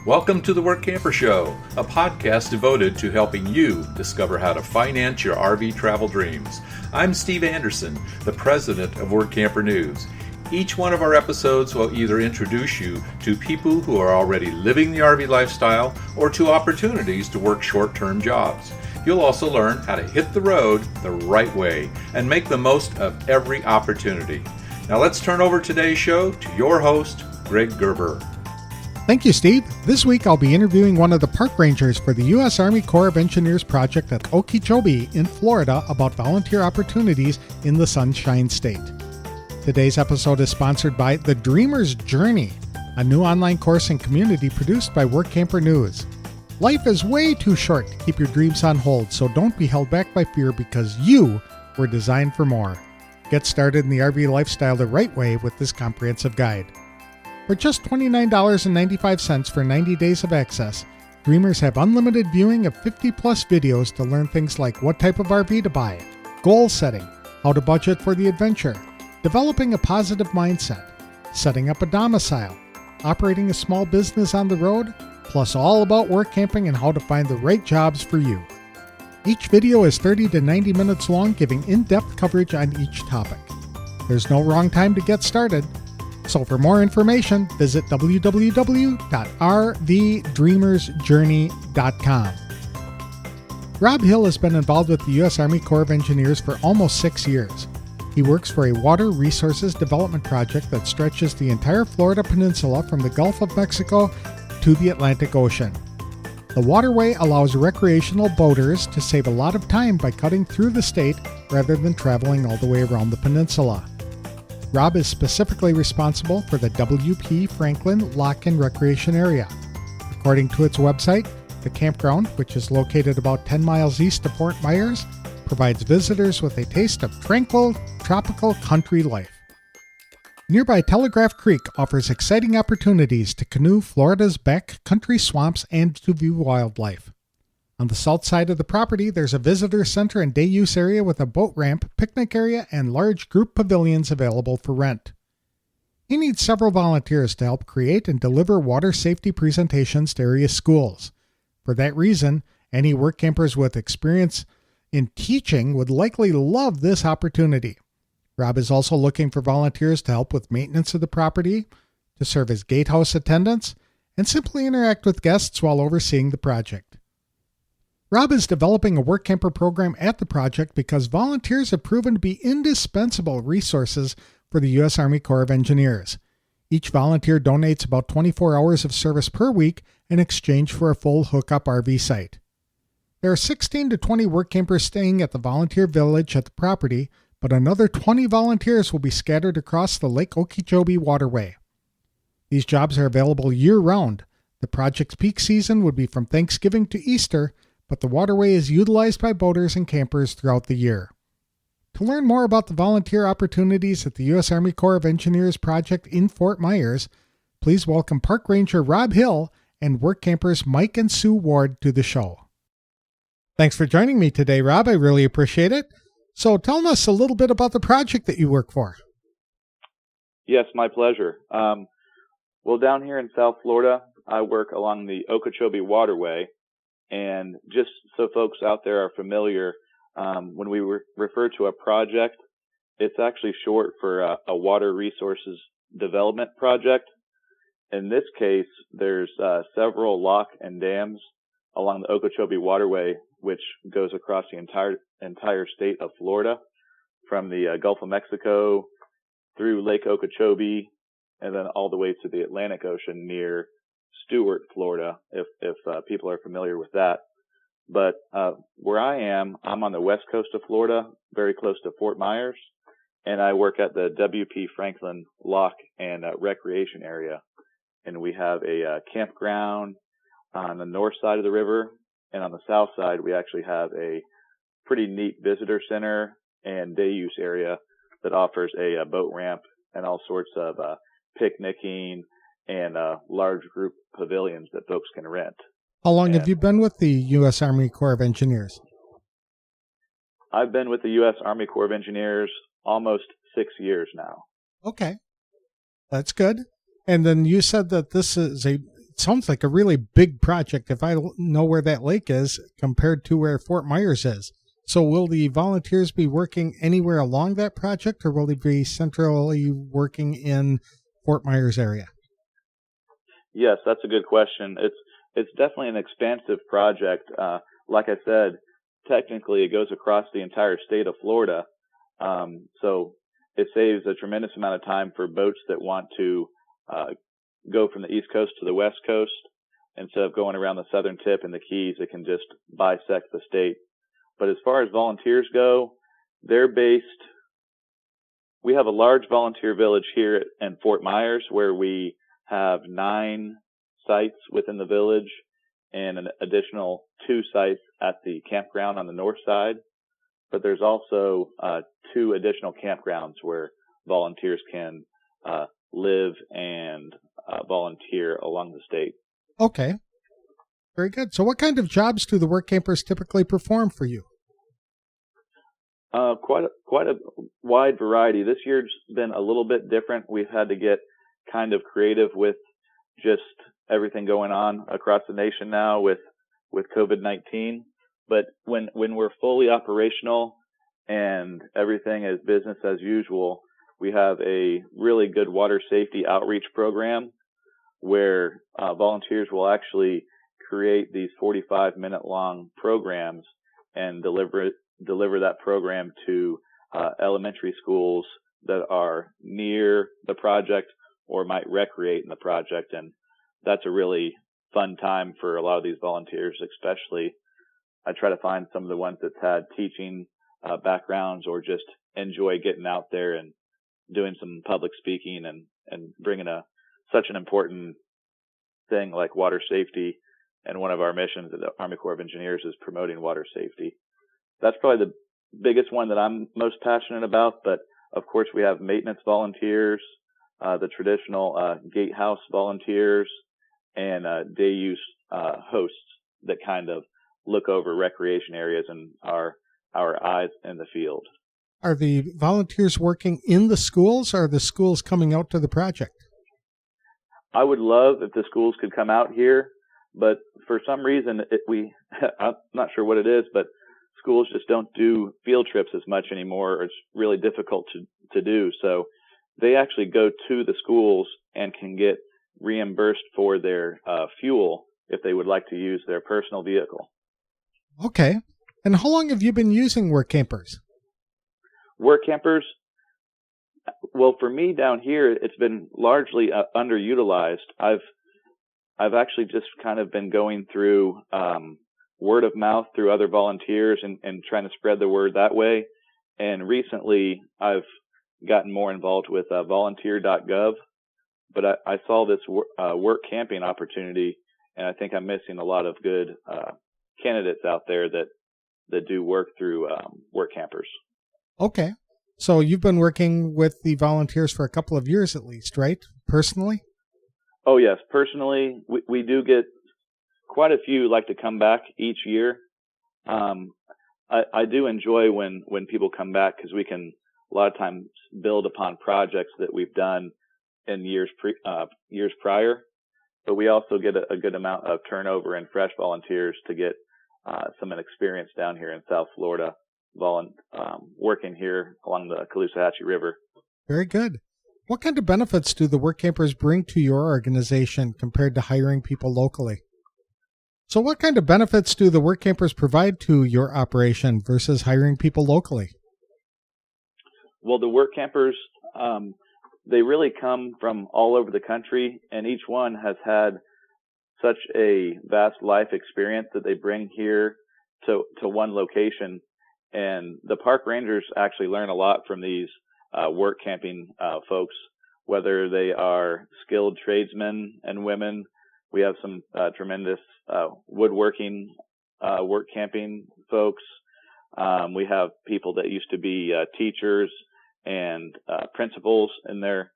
Welcome to the Workamper Show, a podcast devoted to helping you discover how to finance your RV travel dreams. I'm Steve Anderson, the president of Workamper News. Each one of our episodes will either introduce you to people who are already living the RV lifestyle or to opportunities to work short-term jobs. You'll also learn how to hit the road the right way and make the most of every opportunity. Now let's turn over today's show to your host, Greg Gerber. Thank you, Steve. This week I'll be interviewing one of the park rangers for the U.S. Army Corps of Engineers project at Okeechobee in Florida about volunteer opportunities in the Sunshine State. Today's episode is sponsored by The Dreamer's Journey, a new online course and community produced by Workamper News. Life is way too short to keep your dreams on hold, so don't be held back by fear because you were designed for more. Get started in the RV lifestyle the right way with this comprehensive guide. For just $29.95 for 90 days of access, Dreamers have unlimited viewing of 50-plus videos to learn things like what type of RV to buy, goal setting, how to budget for the adventure, developing a positive mindset, setting up a domicile, operating a small business on the road, plus all about work camping and how to find the right jobs for you. Each video is 30 to 90 minutes long, giving in-depth coverage on each topic. There's no wrong time to get started. So for more information, visit www.rvdreamersjourney.com. Rob Hill has been involved with the U.S. Army Corps of Engineers for almost 6 years. He works for a water resources development project that stretches the entire Florida peninsula from the Gulf of Mexico to the Atlantic Ocean. The waterway allows recreational boaters to save a lot of time by cutting through the state rather than traveling all the way around the peninsula. Rob is specifically responsible for the W.P. Franklin Lock and Recreation Area. According to its website, the campground, which is located about 10 miles east of Fort Myers, provides visitors with a taste of tranquil, tropical country life. Nearby Telegraph Creek offers exciting opportunities to canoe Florida's backcountry swamps and to view wildlife. On the south side of the property, there's a visitor center and day use area with a boat ramp, picnic area, and large group pavilions available for rent. He needs several volunteers to help create and deliver water safety presentations to area schools. For that reason, any work campers with experience in teaching would likely love this opportunity. Rob is also looking for volunteers to help with maintenance of the property, to serve as gatehouse attendants, and simply interact with guests while overseeing the project. Rob is developing a Workamper program at the project because volunteers have proven to be indispensable resources for the U.S. Army Corps of Engineers. Each volunteer donates about 24 hours of service per week in exchange for a full hookup RV site. There are 16 to 20 Workampers staying at the volunteer village at the property, but another 20 volunteers will be scattered across the Lake Okeechobee waterway. These jobs are available year-round. The project's peak season would be from Thanksgiving to Easter, but the waterway is utilized by boaters and campers throughout the year. To learn more about the volunteer opportunities at the U.S. Army Corps of Engineers project in Fort Myers, please welcome Park Ranger Rob Hill and Workampers Mike and Sue Ward to the show. Thanks for joining me today, Rob. I really appreciate it. So tell us a little bit about the project that you work for. Yes, my pleasure. Well, down here in South Florida, I work along the Okeechobee waterway. And just so folks out there are familiar, when we refer to a project, it's actually short for a water resources development project. In this case, there's several lock and dams along the Okeechobee waterway, which goes across the entire state of Florida, from the Gulf of Mexico through Lake Okeechobee, and then all the way to the Atlantic Ocean near Stewart, Florida, if people are familiar with that. But where I am, I'm on the west coast of Florida, very close to Fort Myers, and I work at the W.P. Franklin Lock and Recreation Area. And we have a campground on the north side of the river, and on the south side, we actually have a pretty neat visitor center and day use area that offers a boat ramp and all sorts of picnicking and large group pavilions that folks can rent. How long have you been with the U.S. Army Corps of Engineers? I've been with the U.S. Army Corps of Engineers almost 6 years now. Okay. That's good. And then you said that this is It sounds like a really big project if I know where that lake is compared to where Fort Myers is. So will the volunteers be working anywhere along that project, or will they be centrally working in Fort Myers area? Yes, that's a good question. It's definitely an expansive project. Like I said, technically it goes across the entire state of Florida. So it saves a tremendous amount of time for boats that want to go from the East Coast to the West Coast. Instead of going around the southern tip and the Keys, it can just bisect the state. But as far as volunteers go, they're based. We have a large volunteer village here in Fort Myers where we have 9 sites within the village and an additional 2 sites at the campground on the north side. But there's also 2 additional campgrounds where volunteers can live and volunteer along the state. Okay. Very good. So what kind of jobs do the Workampers typically perform for you? Quite a wide variety. This year's been a little bit different. We've had to get kind of creative with just everything going on across the nation now with COVID-19. But when we're fully operational and everything is business as usual, we have a really good water safety outreach program where volunteers will actually create these 45-minute long programs and deliver that program to elementary schools that are near the project or might recreate in the project. And that's a really fun time for a lot of these volunteers, especially. I try to find some of the ones that's had teaching backgrounds or just enjoy getting out there and doing some public speaking and bringing such an important thing like water safety. And one of our missions at the Army Corps of Engineers is promoting water safety. That's probably the biggest one that I'm most passionate about. But of course, we have maintenance volunteers, the traditional gatehouse volunteers, and day use hosts that kind of look over recreation areas and are our eyes in the field. Are the volunteers working in the schools, or are the schools coming out to the project? I would love if the schools could come out here, but for some reason, I'm not sure what it is, but schools just don't do field trips as much anymore. It's really difficult to do. So they actually go to the schools and can get reimbursed for their fuel if they would like to use their personal vehicle. Okay. And how long have you been using Workampers? Workampers, well, for me down here, it's been largely underutilized. I've actually just kind of been going through word of mouth through other volunteers and trying to spread the word that way. And recently, I've gotten more involved with volunteer.gov, but I saw this work camping opportunity, and I think I'm missing a lot of good candidates out there that do work through Workampers. Okay. So you've been working with the volunteers for a couple of years at least, right? Personally? Oh, yes. Personally, we do get quite a few like to come back each year. I do enjoy when people come back because we can a lot of times build upon projects that we've done in years prior. But we also get a good amount of turnover and fresh volunteers to get some experience down here in South Florida, working here along the Caloosahatchee River. Very good. What kind of benefits do the Workampers bring to your organization compared to hiring people locally? So what kind of benefits do the Workampers provide to your operation versus hiring people locally? Well, the Workampers, they really come from all over the country, and each one has had such a vast life experience that they bring here to one location. And the park rangers actually learn a lot from these work camping folks, whether they are skilled tradesmen and women. We have some tremendous woodworking work camping folks. We have people that used to be teachers and principals in their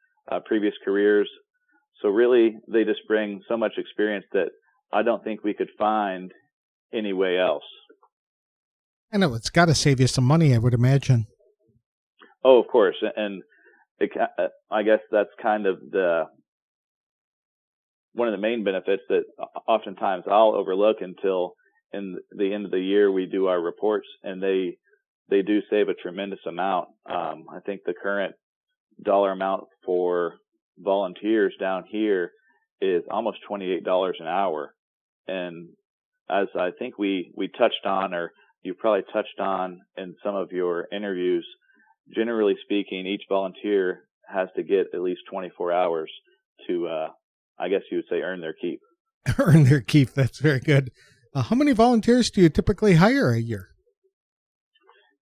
previous careers. So really, they just bring so much experience that I don't think we could find anywhere else. I know it's got to save you some money, I would imagine. Oh, of course. And I guess that's kind of the one of the main benefits that oftentimes I'll overlook until in the end of the year we do our reports, and they do save a tremendous amount. I think the current dollar amount for volunteers down here is almost $28 an hour. And as I think we touched on, or you probably touched on in some of your interviews, generally speaking, each volunteer has to get at least 24 hours to, I guess you would say, earn their keep. Earn their keep. That's very good. How many volunteers do you typically hire a year?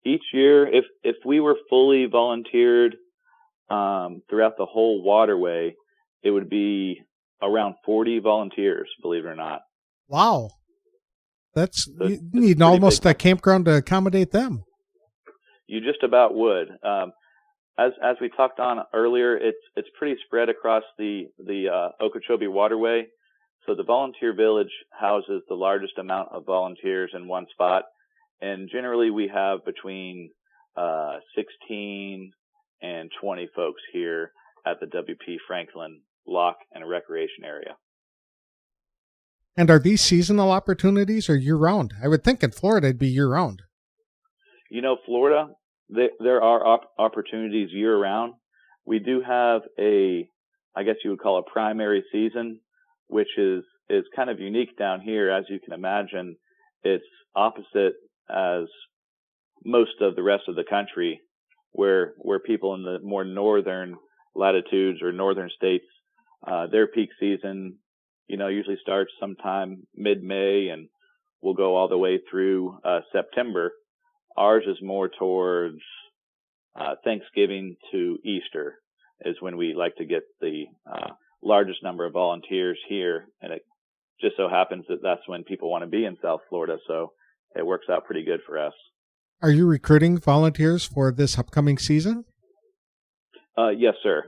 Each year, if we were fully volunteered throughout the whole waterway, it would be around 40 volunteers, believe it or not. Wow. You need almost a campground to accommodate them. You just about would. As we talked on earlier, it's pretty spread across the Okeechobee waterway. So the volunteer village houses the largest amount of volunteers in one spot. And generally we have between 16 and 20 folks here at the W.P. Franklin Lock and Recreation Area. And are these seasonal opportunities or year-round? I would think in Florida it'd be year-round. Florida, there are opportunities year-round. We do have I guess you would call a primary season, which is kind of unique down here. As you can imagine, it's opposite as most of the rest of the country, where people in the more northern latitudes or northern states, their peak season, usually starts sometime mid-May and will go all the way through September. Ours is more towards Thanksgiving to Easter is when we like to get the largest number of volunteers here, and it just so happens that that's when people want to be in South Florida, so it works out pretty good for us. Are you recruiting volunteers for this upcoming season? Yes, sir.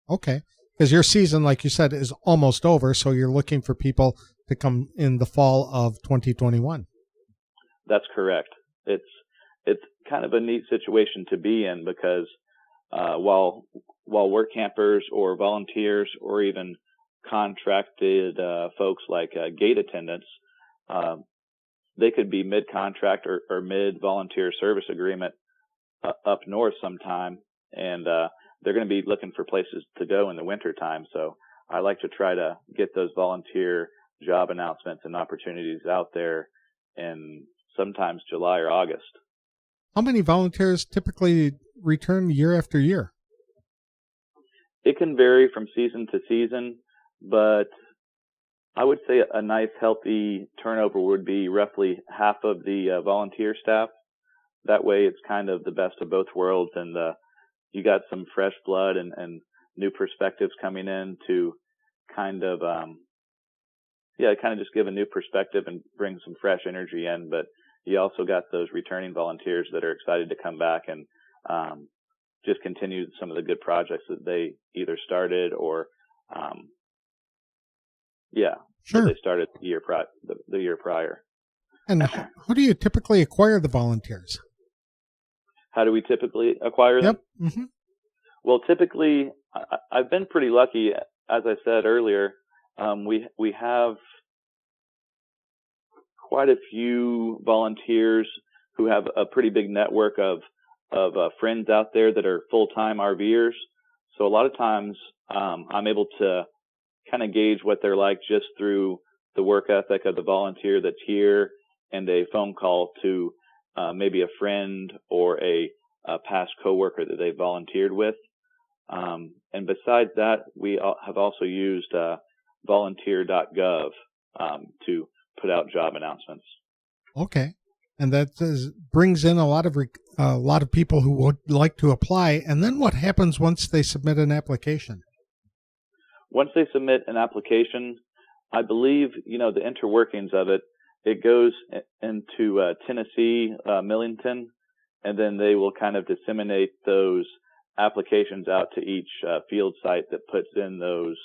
Okay. Because your season, like you said, is almost over, so you're looking for people to come in the fall of 2021. That's correct. It's kind of a neat situation to be in because while Workampers or volunteers or even contracted folks like gate attendants, they could be mid-contract or mid-volunteer service agreement up north sometime, and they're going to be looking for places to go in the wintertime. So I like to try to get those volunteer job announcements and opportunities out there in sometimes July or August. How many volunteers typically return year after year? It can vary from season to season, but I would say a nice healthy turnover would be roughly half of the volunteer staff. That way it's kind of the best of both worlds, and you got some fresh blood and new perspectives coming in to kind of just give a new perspective and bring some fresh energy in. But you also got those returning volunteers that are excited to come back and just continue some of the good projects that they either started or Sure. that they started the year prior. And how do you typically acquire the volunteers? How do we typically acquire them? Yep. Mm-hmm. Well, typically, I've been pretty lucky. As I said earlier, we have quite a few volunteers who have a pretty big network of friends out there that are full-time RVers. So a lot of times I'm able to kind of gauge what they're like just through the work ethic of the volunteer that's here and a phone call to maybe a friend or a past coworker that they volunteered with. And besides that, we have also used volunteer.gov to put out job announcements. Okay. And that brings in a lot of people who would like to apply. And then what happens once they submit an application? Once they submit an application, I believe, the interworkings of it, it goes into Tennessee, Millington, and then they will kind of disseminate those applications out to each field site that puts in those,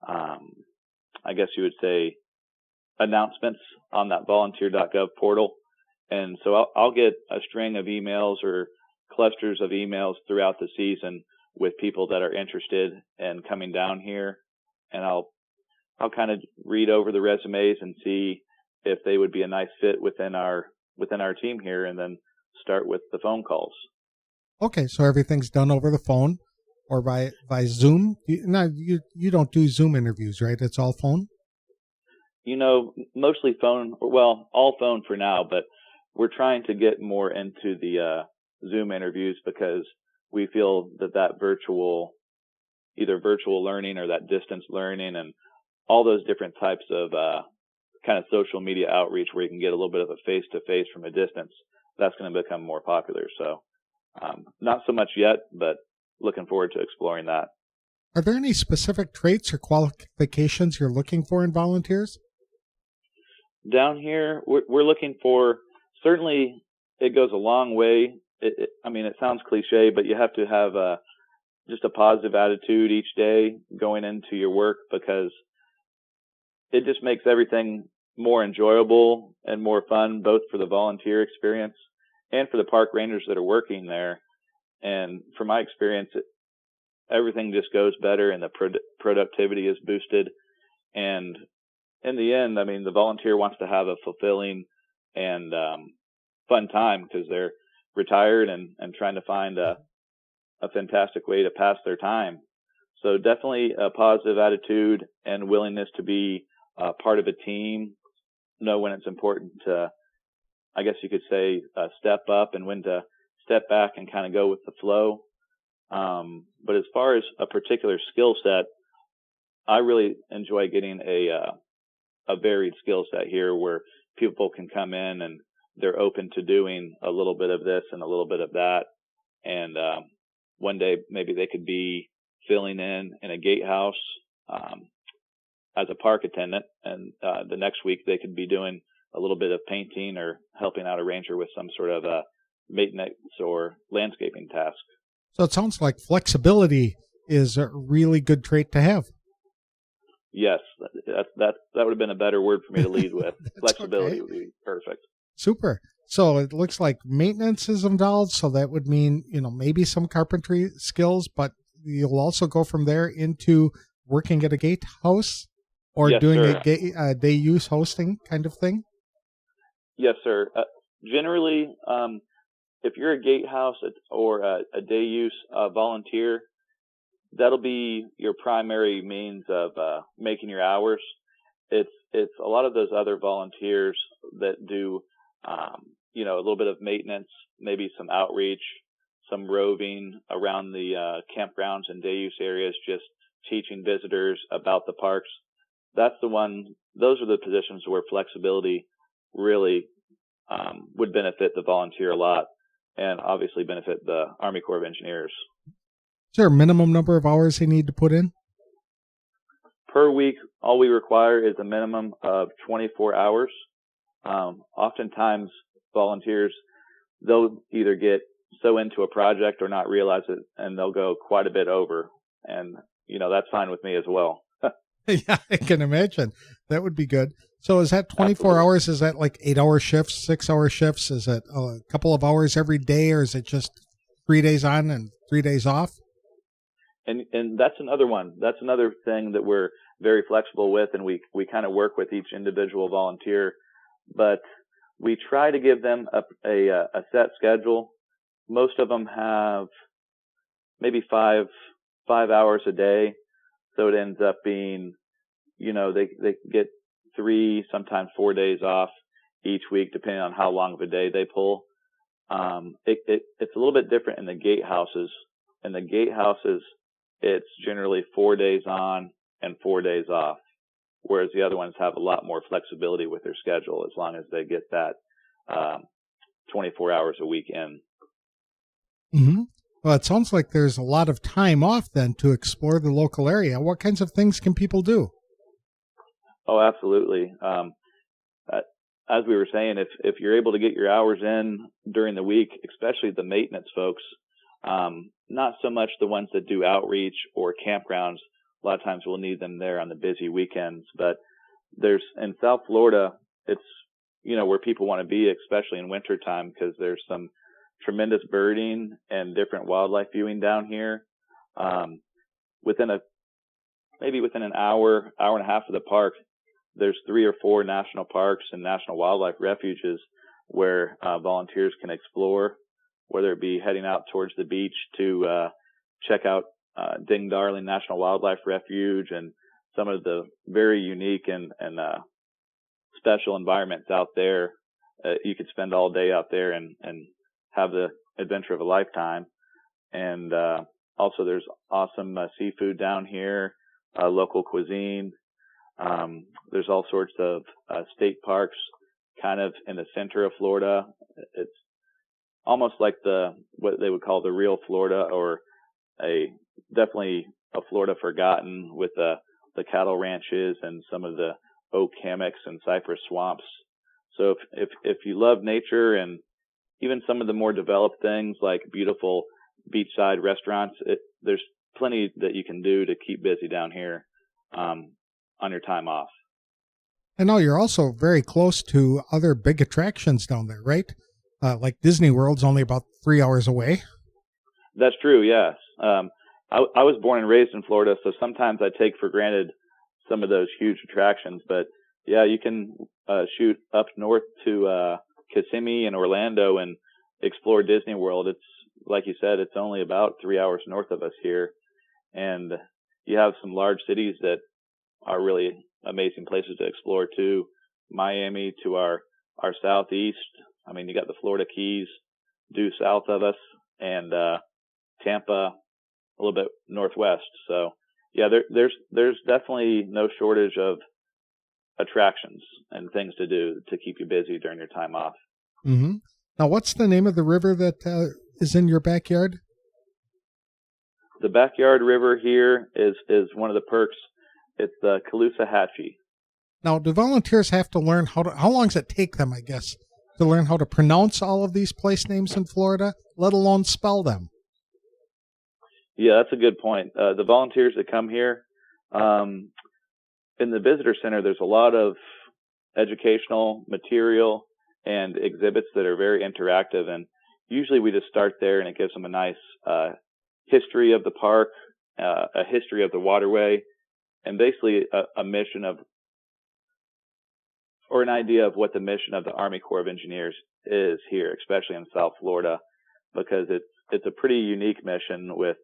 I guess you would say, announcements on that volunteer.gov portal. And so I'll get a string of emails or clusters of emails throughout the season with people that are interested in coming down here. And I'll I'll kind of read over the resumes and see if they would be a nice fit within our team here, and then start with the phone calls. Okay, so everything's done over the phone or by Zoom. You don't do Zoom interviews, right? It's all phone. Mostly phone. Well, all phone for now, but we're trying to get more into the Zoom interviews, because we feel that either virtual learning or that distance learning and all those different types of kind of social media outreach where you can get a little bit of a face-to-face from a distance, that's going to become more popular. So not so much yet, but looking forward to exploring that. Are there any specific traits or qualifications you're looking for in volunteers? Down here, we're looking for, certainly it goes a long way. It sounds cliche, but you have to have just a positive attitude each day going into your work, because it just makes everything more enjoyable and more fun, both for the volunteer experience and for the park rangers that are working there. And from my experience, everything just goes better, and the productivity is boosted. And in the end, the volunteer wants to have a fulfilling and fun time, because they're retired and trying to find a fantastic way to pass their time. So definitely a positive attitude and willingness to be part of a team, know when it's important to, I guess you could say, step up, and when to step back and kind of go with the flow. But as far as a particular skill set, I really enjoy getting a varied skill set here, where people can come in and they're open to doing a little bit of this and a little bit of that. And one day maybe they could be filling in a gatehouse as a park attendant, and the next week they could be doing a little bit of painting or helping out a ranger with some sort of a maintenance or landscaping task. So it sounds like flexibility is a really good trait to have. Yes, that would have been a better word for me to lead with. Flexibility okay. Would be perfect. Super. So it looks like maintenance is involved. So that would mean, maybe some carpentry skills, but you'll also go from there into working at a gatehouse or Yes, doing sir. a day use hosting kind of thing. Yes, sir. Generally, if you're a gatehouse or a day use volunteer, that'll be your primary means of making your hours. It's a lot of those other volunteers that do a little bit of maintenance, maybe some outreach, some roving around the campgrounds and day use areas, just teaching visitors about the parks. Those are the positions where flexibility really would benefit the volunteer a lot, and obviously benefit the Army Corps of Engineers. Is there a minimum number of hours they need to put in? Per week, all we require is a minimum of 24 hours. Oftentimes, volunteers, they'll either get so into a project or not realize it, and they'll go quite a bit over. And, that's fine with me as well. Yeah, I can imagine. That would be good. So is that 24 Absolutely. hours? Is that like 8-hour shifts, 6-hour shifts? Is it a couple of hours every day, or is it just 3 days on and 3 days off? And that's another one. That's another thing that we're very flexible with, and we kind of work with each individual volunteer, but we try to give them a set schedule. Most of them have maybe five hours a day, so it ends up being, they get 3, sometimes 4 days off each week, depending on how long of a day they pull. It's a little bit different in the gatehouses. In the gatehouses, it's generally 4 days on and 4 days off, whereas the other ones have a lot more flexibility with their schedule, as long as they get that 24 hours a week in. Mm-hmm. Well, it sounds like there's a lot of time off then to explore the local area. What kinds of things can people do? Oh, absolutely. As we were saying, if you're able to get your hours in during the week, especially the maintenance folks, not so much the ones that do outreach or campgrounds. A lot of times we'll need them there on the busy weekends, but in South Florida, it's, where people want to be, especially in wintertime, because there's some tremendous birding and different wildlife viewing down here. Within maybe within an hour, hour and a half of the park, there's 3 or 4 national parks and national wildlife refuges where volunteers can explore, whether it be heading out towards the beach to check out Ding Darling National Wildlife Refuge and some of the very unique and special environments out there. You could spend all day out there and have the adventure of a lifetime. And also there's awesome seafood down here, local cuisine. There's all sorts of state parks kind of in the center of Florida. It's almost like what they would call the real Florida, or definitely a Florida forgotten, with the cattle ranches and some of the oak hammocks and cypress swamps. So if you love nature and even some of the more developed things like beautiful beachside restaurants, there's plenty that you can do to keep busy down here on your time off. I know you're also very close to other big attractions down there, right? Like Disney World's only about 3 hours away. That's true, yes. I was born and raised in Florida, so sometimes I take for granted some of those huge attractions. But yeah, you can shoot up north to Kissimmee and Orlando and explore Disney World. It's like you said, it's only about 3 hours north of us here, and you have some large cities that are really amazing places to explore too. Miami to our southeast. I mean, you got the Florida Keys due south of us, and Tampa a little bit northwest. So yeah, there's definitely no shortage of attractions and things to do to keep you busy during your time off. Mm-hmm. Now, what's the name of the river that is in your backyard? The backyard river here is one of the perks. It's the Caloosahatchee. Now, do volunteers have to learn how long does it take them, I guess, to learn how to pronounce all of these place names in Florida, let alone spell them? Yeah, that's a good point. The volunteers that come here, in the visitor center, there's a lot of educational material and exhibits that are very interactive. And usually we just start there, and it gives them a nice history of the park, a history of the waterway, and basically a mission of, or an idea of what the mission of the Army Corps of Engineers is here, especially in South Florida, because it's a pretty unique mission with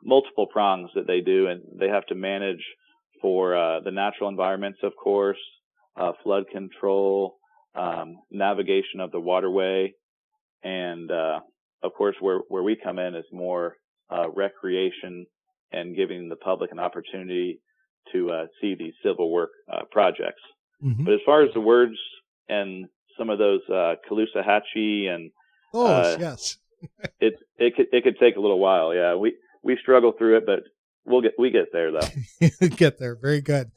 multiple prongs that they do, and they have to manage for the natural environments, of course, flood control, navigation of the waterway, and of course where we come in is more recreation and giving the public an opportunity to see these civil work projects. Mm-hmm. But as far as the words and some of those Caloosahatchee and yes. it could take a little while. Yeah, we struggle through it, but we get there though. Get there. Very good.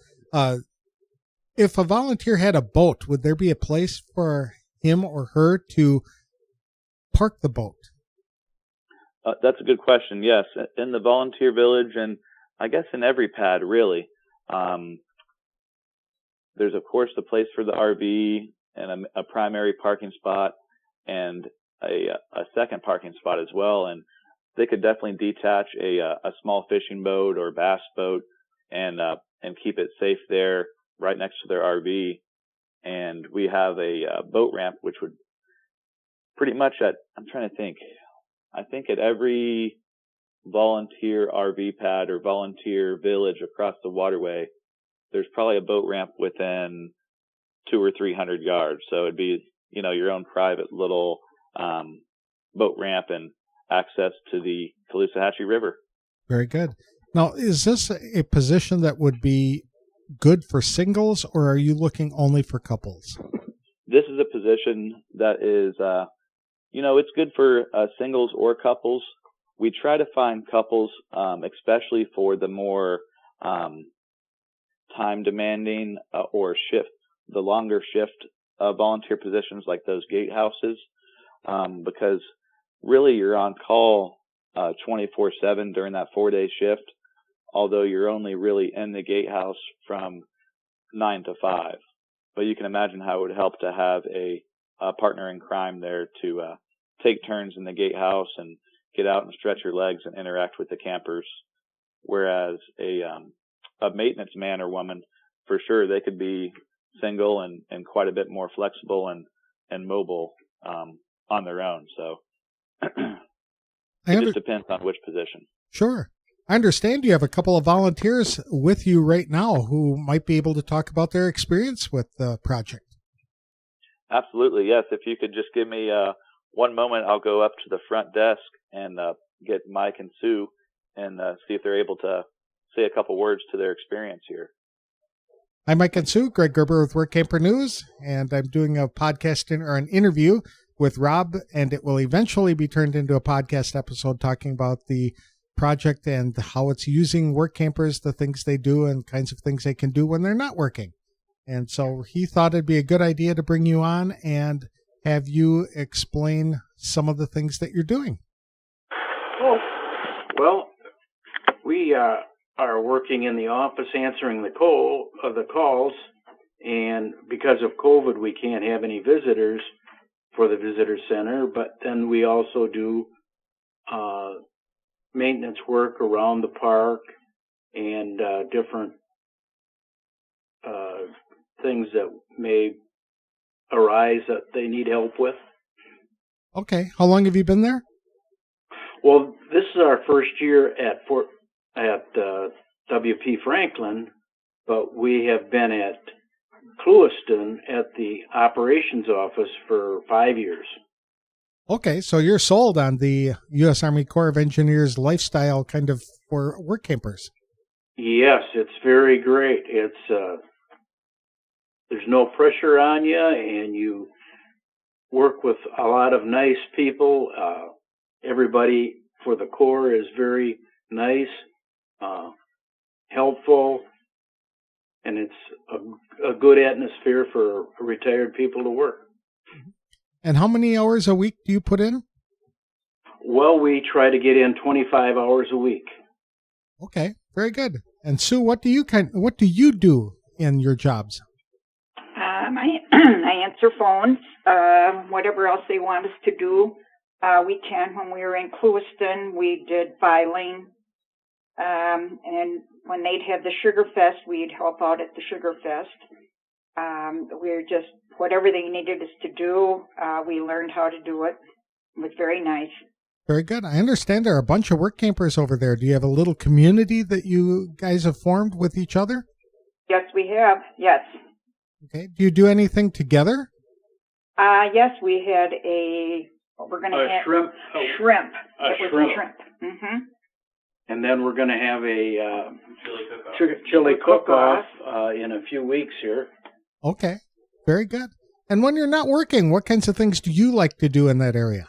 If a volunteer had a boat, would there be a place for him or her to park the boat? That's a good question. Yes, in the volunteer village, and I guess in every pad really, there's of course the place for the RV and a primary parking spot and a second parking spot as well. And they could definitely detach a small fishing boat or bass boat and keep it safe there right next to their RV. And we have a boat ramp, which would pretty much I'm trying to think. I think at every volunteer RV pad or volunteer village across the waterway, there's probably a boat ramp within 200 or 300 yards. So it'd be, your own private little boat ramp and access to the Caloosahatchee River. Very good. Now, is this a position that would be good for singles, or are you looking only for couples? This is a position that is, it's good for singles or couples. We try to find couples, especially for the more time demanding or the longer shift volunteer positions like those gatehouses, because really you're on call 24/7 during that 4-day shift, although you're only really in the gatehouse from 9 to 5. But you can imagine how it would help to have a partner in crime there to take turns in the gatehouse and get out and stretch your legs and interact with the campers. whereas a maintenance man or woman, for sure, they could be single and quite a bit more flexible and mobile on their own. So it just depends on which position. Sure. I understand you have a couple of volunteers with you right now who might be able to talk about their experience with the project. Absolutely, yes. If you could just give me one moment, I'll go up to the front desk and get Mike and Sue and see if they're able to say a couple words to their experience here. I'm Mike and Sue, Greg Gerber with Workamper News, and I'm doing a podcast or an interview with Rob, and it will eventually be turned into a podcast episode talking about the project and how it's using Workampers, the things they do and kinds of things they can do when they're not working. And so he thought it'd be a good idea to bring you on and have you explain some of the things that you're doing. Oh, well, we are working in the office answering the calls, and because of COVID, we can't have any visitors for the visitor center, but then we also do maintenance work around the park and different things that may arise that they need help with. Okay. How long have you been there? Well, this is our first year at W.P. Franklin, but we have been at Clewiston at the operations office for 5 years. Okay, so you're sold on the U.S. Army Corps of Engineers lifestyle kind of for work campers. Yes, it's very great. It's there's no pressure on you, and you work with a lot of nice people. Everybody for the Corps is very nice, helpful, and it's a good atmosphere for retired people to work. And how many hours a week do you put in? Well, we try to get in 25 hours a week. Okay, very good. And Sue, what do you do in your jobs? I answer phones, whatever else they want us to do. We can. When we were in Clewiston, we did filing. And when they'd have the Sugar Fest, we'd help out at the Sugar Fest. We're just, whatever they needed us to do, we learned how to do it. It was very nice. Very good. I understand there are a bunch of work campers over there. Do you have a little community that you guys have formed with each other? Yes, we have. Yes. Okay. Do you do anything together? Yes, we had we're going to have shrimp. Shrimp. It was shrimp. Mm-hmm. And then we're going to have a chili cook-off in a few weeks here. Okay. Very good. And when you're not working, what kinds of things do you like to do in that area?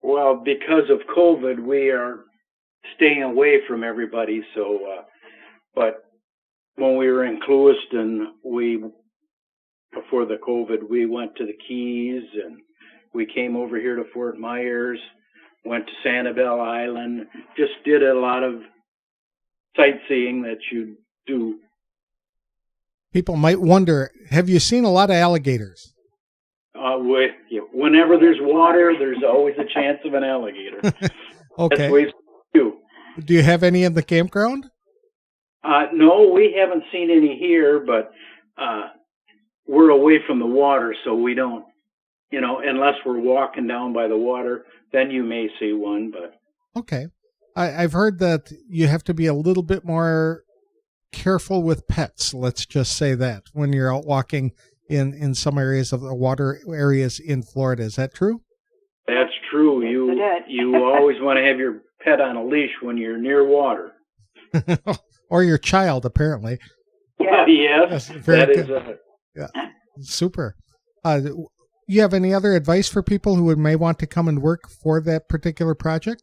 Well, because of COVID, we are staying away from everybody. So, but when we were in Clewiston, before the COVID, we went to the Keys and we came over here to Fort Myers, went to Sanibel Island, just did a lot of sightseeing that you do. People might wonder, have you seen a lot of alligators? Whenever there's water, there's always a chance of an alligator. Okay. That's what we do. Do you have any in the campground? No, we haven't seen any here, but we're away from the water, so we don't, unless we're walking down by the water, then you may see one. But okay. I've heard that you have to be a little bit more careful with pets, let's just say that, when you're out walking in some areas of the water areas in Florida. Is that true? That's true. You always want to have your pet on a leash when you're near water. Or your child, apparently. Yeah. Yes, very good. Yeah, super. You have any other advice for people who may want to come and work for that particular project?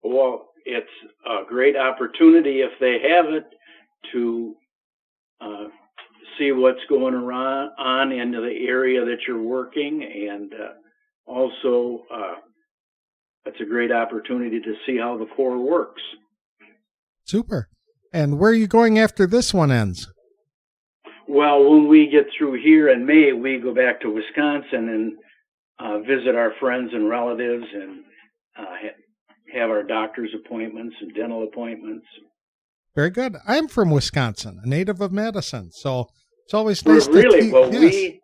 Well, it's a great opportunity if they have it to see what's going on in the area that you're working, and also it's a great opportunity to see how the Corps works. Super. And where are you going after this one ends? Well, when we get through here in May, we go back to Wisconsin and visit our friends and relatives and have our doctor's appointments and dental appointments. Very good. I'm from Wisconsin, a native of Madison, so it's always nice to Really? Well, yes. we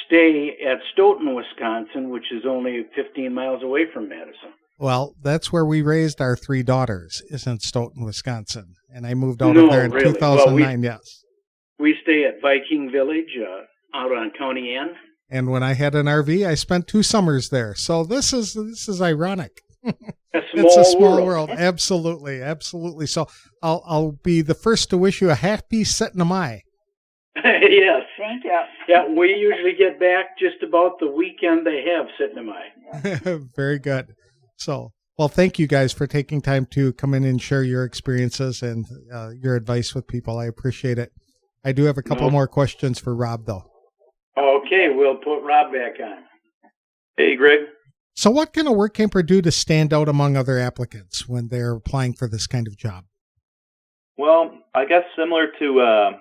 stay at Stoughton, Wisconsin, which is only 15 miles away from Madison. Well, that's where we raised our 3 daughters, is in Stoughton, Wisconsin. And I moved out of there in 2009, yes. We stay at Viking Village out on County N. And when I had an RV, I spent 2 summers there. So this is ironic. It's a small world. Absolutely, absolutely. So I'll be the first to wish you a happy Setnamai. Yes. Thank you. Yeah, we usually get back just about the weekend they have Setnamai. Very good. So, well, thank you guys for taking time to come in and share your experiences and your advice with people. I appreciate it. I do have a couple more questions for Rob, though. Okay, we'll put Rob back on. Hey, Greg. So what can a Workamper do to stand out among other applicants when they're applying for this kind of job? Well, I guess similar to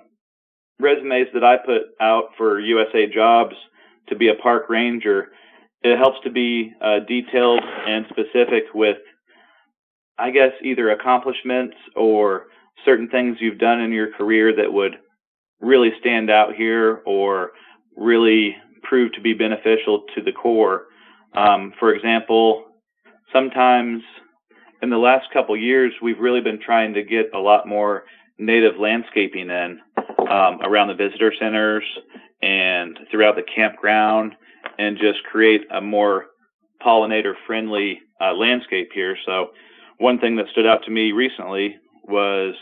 resumes that I put out for USA jobs to be a park ranger, it helps to be detailed and specific with, I guess, either accomplishments or certain things you've done in your career that would really stand out here or really prove to be beneficial to the Corps. For example, sometimes in the last couple years, we've really been trying to get a lot more native landscaping in around the visitor centers and throughout the campground, and just create a more pollinator-friendly landscape here. So one thing that stood out to me recently was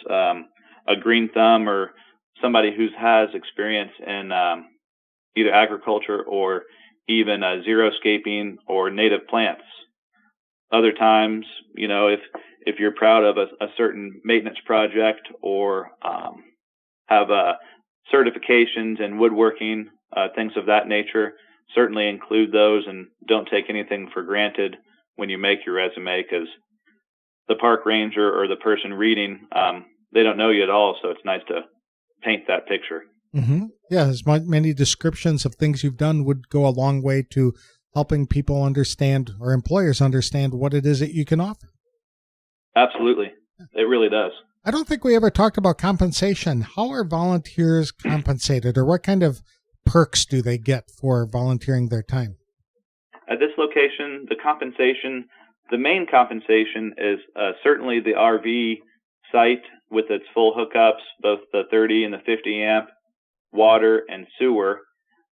a green thumb or somebody who has experience in either agriculture or even xeriscaping or native plants. Other times, you know, if you're proud of a certain maintenance project or have certifications in woodworking, things of that nature, certainly include those, and don't take anything for granted when you make your resume, because the park ranger or the person reading, they don't know you at all, so it's nice to paint that picture. Mm-hmm. Yeah, as many descriptions of things you've done would go a long way to helping people understand, or employers understand, what it is that you can offer. Absolutely. It really does. I don't think we ever talked about compensation. How are volunteers compensated, or what kind of perks do they get for volunteering their time? At this location, the main compensation is certainly the RV site with its full hookups, both the 30 and the 50 amp, water and sewer.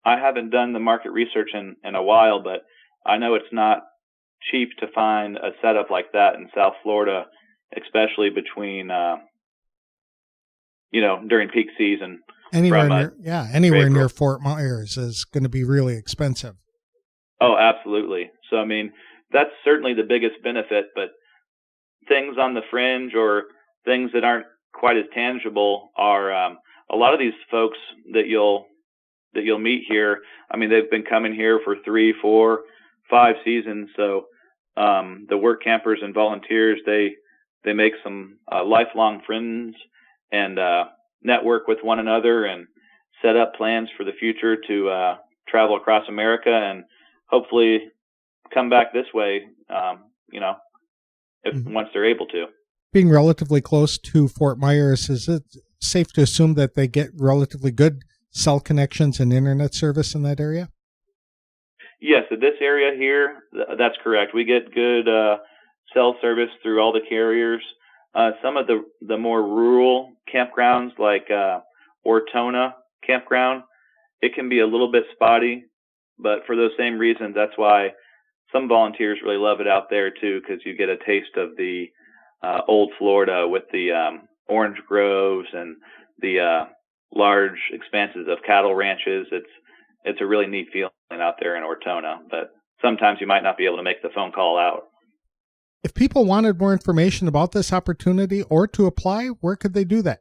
I haven't done the market research in a while, but I know it's not cheap to find a setup like that in South Florida, especially between, during peak season. Anywhere near Fort Myers is going to be really expensive. Oh, absolutely. So, I mean, that's certainly the biggest benefit, but things on the fringe or things that aren't quite as tangible are a lot of these folks that you'll meet here. I mean, they've been coming here for 3, 4, 5 seasons. So the Workampers and volunteers, they make some lifelong friends and network with one another and set up plans for the future to travel across America and hopefully come back this way, once they're able to. Being relatively close to Fort Myers, is it safe to assume that they get relatively good cell connections and internet service in that area? Yes, at this area here, that's correct. We get good cell service through all the carriers. Some of the more rural campgrounds, like Ortona campground, it can be a little bit spotty, but for those same reasons, that's why some volunteers really love it out there too, because you get a taste of the old Florida with the orange groves and the large expanses of cattle ranches. It's a really neat feeling out there in Ortona, but sometimes you might not be able to make the phone call out. If people wanted more information about this opportunity or to apply, where could they do that?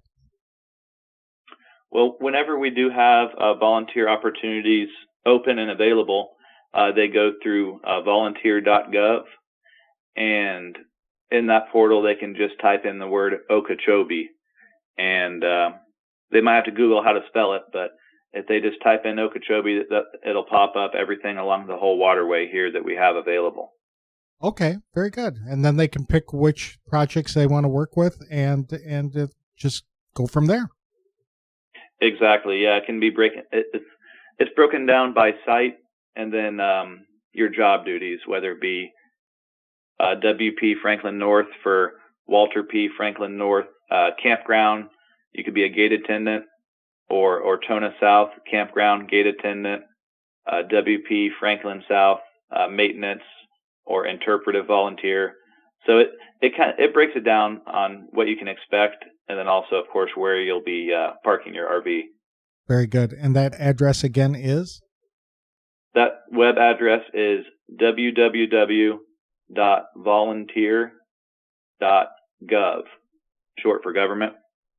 Well, whenever we do have volunteer opportunities open and available, they go through volunteer.gov, and in that portal they can just type in the word Okeechobee, and they might have to Google how to spell it, but if they just type in Okeechobee, it'll pop up everything along the whole waterway here that we have available. Okay, very good. And then they can pick which projects they want to work with and just go from there. Exactly. Yeah, it can be it's broken down by site, and then your job duties, whether it be WP Franklin North for Walter P. Franklin North campground. You could be a gate attendant, or Ortona South campground gate attendant, WP Franklin South maintenance or interpretive volunteer. So it breaks it down on what you can expect, and then also, of course, where you'll be parking your RV. Very good. And that address again is? That web address is www.volunteer.gov, short for government.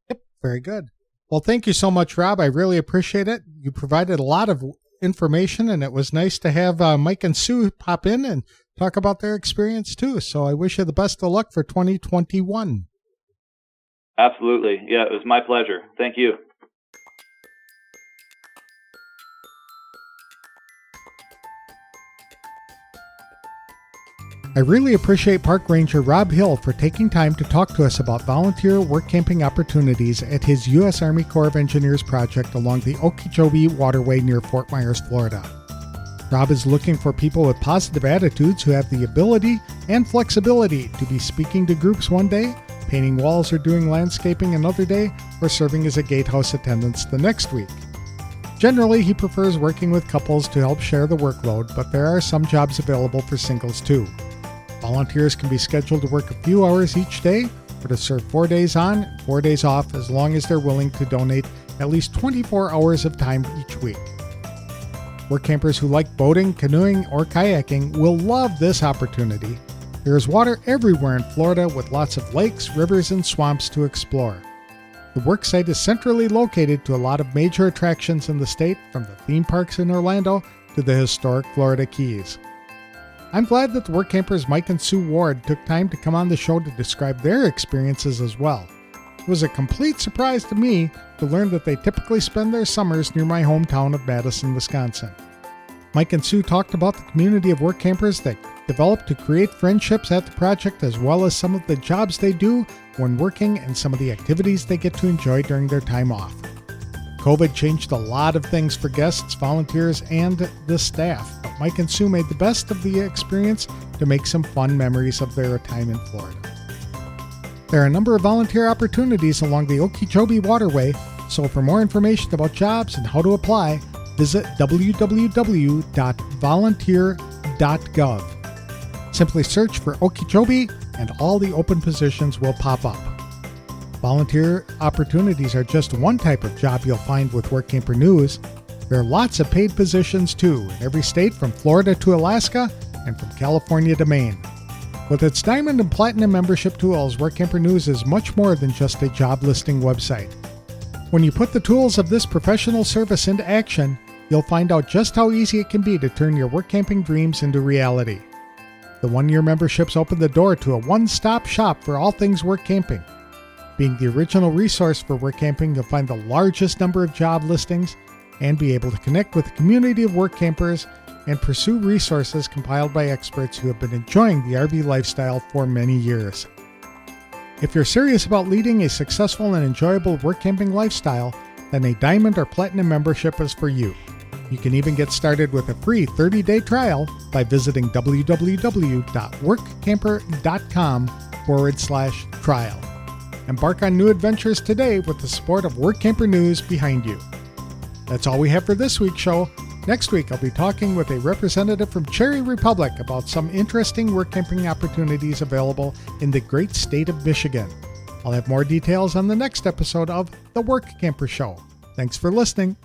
Yep, very good. Well, thank you so much, Rob. I really appreciate it. You provided a lot of information, and it was nice to have Mike and Sue pop in and talk about their experience too. So I wish you the best of luck for 2021. Absolutely. Yeah, it was my pleasure. Thank you. I really appreciate Park Ranger Rob Hill for taking time to talk to us about volunteer work camping opportunities at his U.S. Army Corps of Engineers project along the Okeechobee Waterway near Fort Myers, Florida. Rob is looking for people with positive attitudes who have the ability and flexibility to be speaking to groups one day, painting walls or doing landscaping another day, or serving as a gatehouse attendant the next week. Generally, he prefers working with couples to help share the workload, but there are some jobs available for singles too. Volunteers can be scheduled to work a few hours each day or to serve 4 days on and 4 days off as long as they're willing to donate at least 24 hours of time each week. Work campers who like boating, canoeing, or kayaking will love this opportunity. There is water everywhere in Florida with lots of lakes, rivers, and swamps to explore. The work site is centrally located to a lot of major attractions in the state, from the theme parks in Orlando to the historic Florida Keys. I'm glad that the Work Campers Mike and Sue Ward took time to come on the show to describe their experiences as well. It was a complete surprise to me to learn that they typically spend their summers near my hometown of Madison, Wisconsin. Mike and Sue talked about the community of work campers that developed to create friendships at the project, as well as some of the jobs they do when working and some of the activities they get to enjoy during their time off. COVID changed a lot of things for guests, volunteers, and the staff, but Mike and Sue made the best of the experience to make some fun memories of their time in Florida. There are a number of volunteer opportunities along the Okeechobee Waterway, so for more information about jobs and how to apply, visit www.volunteer.gov. Simply search for Okeechobee and all the open positions will pop up. Volunteer opportunities are just one type of job you'll find with Workamper News. There are lots of paid positions too, in every state from Florida to Alaska and from California to Maine. With its Diamond and Platinum membership tools, Workamper News is much more than just a job listing website. When you put the tools of this professional service into action, you'll find out just how easy it can be to turn your work camping dreams into reality. The one-year memberships open the door to a one-stop shop for all things work camping. Being the original resource for work camping, you'll find the largest number of job listings and be able to connect with a community of work campers and pursue resources compiled by experts who have been enjoying the RV lifestyle for many years. If you're serious about leading a successful and enjoyable work camping lifestyle, then a Diamond or Platinum membership is for you. You can even get started with a free 30-day trial by visiting www.workamper.com/trial. Embark on new adventures today with the support of Workamper News behind you. That's all we have for this week's show. Next week, I'll be talking with a representative from Cherry Republic about some interesting work camping opportunities available in the great state of Michigan. I'll have more details on the next episode of The Work Camper Show. Thanks for listening.